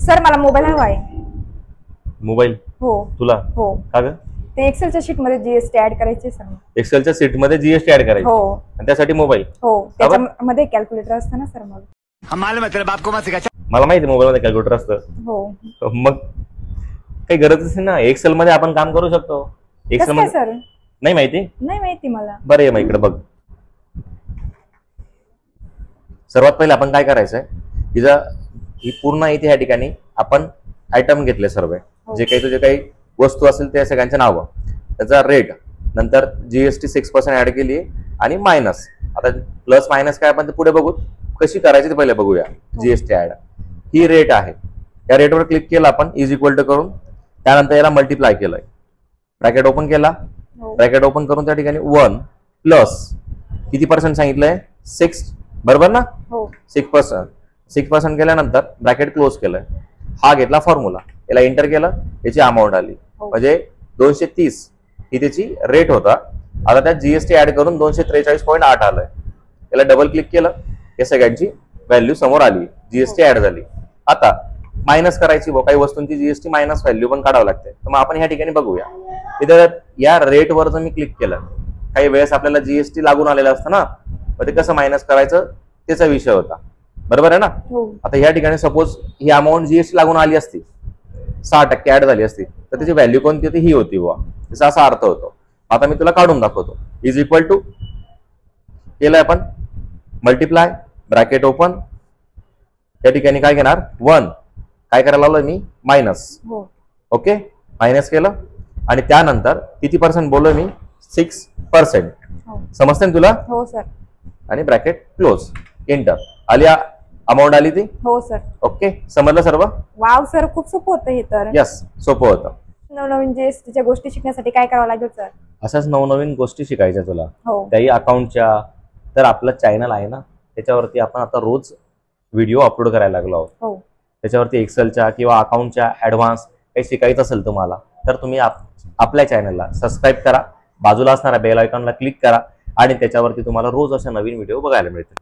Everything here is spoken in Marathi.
सर मला मोबाईल हवा आहे. मोबाईल हो तुला? हो. का ग? ते एक्सेलच्या शीट मध्ये जीएसटी ऍड करायचे सर. एक्सेलच्या शीट मध्ये जीएसटी ऍड करायची? हो. आणि त्यासाठी मोबाईल? हो. त्याच्यामध्ये कॅल्क्युलेटर असतं ना सर. मला माहिती मोबाईल मध्ये कॅल्क्युलेटर असतं. हो. मग काही गरजच नाही ना, एक्सेल मध्ये आपण काम करू शकतो. एक्सेल मध्ये सर नाही माहिती? नाही माहिती मला. बरं ये मग इकडे बघ. सर्वात पहिले आपण काय करायचंय, ही पूर्ण इथे या ठिकाणी आपण आयटम घेतले सर्व. जे काही तुझे काही वस्तू असेल त्या सगळ्यांचे नाव, त्याचा रेट, नंतर जीएसटी 6% ऍड केली आणि मायनस. आता प्लस मायनस काय आपण ते पुढे बघू, कशी करायची ते पहिले बघूया. जीएसटी ऍड ही रेट आहे, या रेटवर क्लिक केलं आपण इज इक्वल टू करून, त्यानंतर याला मल्टिप्लाय केलंय, ब्रॅकेट ओपन केला, ब्रॅकेट ओपन करून त्या ठिकाणी 1 प्लस किती पर्सेंट सांगितलंय 6 बरोबर ना. 6% केल्यानंतर ब्रॅकेट क्लोज केलंय. हा घेतला फॉर्म्युला, याला एंटर केलं, याची अमाऊंट आली म्हणजे 230 ही त्याची रेट होता. आता त्यात जीएसटी ऍड करून 243.8 आलंय. याला डबल क्लिक केलं, या सगळ्यांची व्हॅल्यू समोर आली, जीएसटी ऍड झाली. आता मायनस करायची, काही वस्तूंची जीएसटी मायनस व्हॅल्यू पण काढावं लागते. तर मग आपण ह्या ठिकाणी बघूया. इथे या रेटवर जर मी क्लिक केलं, काही वेळेस आपल्याला जीएसटी लागून आलेलं असतं ना, मग ते कसं मायनस करायचं त्याचा विषय होता, बरोबर आहे ना. आता या ठिकाणी सपोज ही अमाऊंट जीएसटी लागून आली असती, 6% ऍड झाली असती, तर त्याची व्हॅल्यू कोणती होती, ही होती बुवा, त्याचा असा अर्थ होतो. आता मी तुला काढून दाखवतो. इज इक्वल टू केलंय आपण, मल्टिप्लाय, ब्रॅकेट ओपन, या ठिकाणी काय घेणार 1, काय करायला लावलं मी मायनस. ओके, मायनस केलं आणि त्यानंतर किती पर्सेंट बोललोय मी 6%. समजते ना तुला? हो सर. आणि ब्रॅकेट क्लोज, एंटर. आली अमाऊंट आली ती? हो सर. ओके, समजलं सर्व? वाव सर, खूप सोपं होतं हे तर. यस, सोपं होतं. नवनवीन जीएसटीच्या गोष्टी शिकण्यासाठी काय करावं लागेल सर? अशाच नवनवीन गोष्टी शिकायच्या तुला, हो. त्याही अकाउंटच्या. तर आपलं चॅनल आहे ना, त्याच्यावरती आपण आता रोज व्हिडिओ अपलोड करायला लागलो आहोत. हो. त्याच्यावरती एक्सेलच्या किंवा अकाउंटच्या ऍडव्हान्स काही शिकायचं असेल तुम्हाला, तर तुम्ही आपल्या चॅनलला सबस्क्राईब करा, बाजूला असणाऱ्या बेल आयकॉनला क्लिक करा आणि त्याच्यावरती तुम्हाला रोज अशा नवीन व्हिडिओ बघायला मिळतील.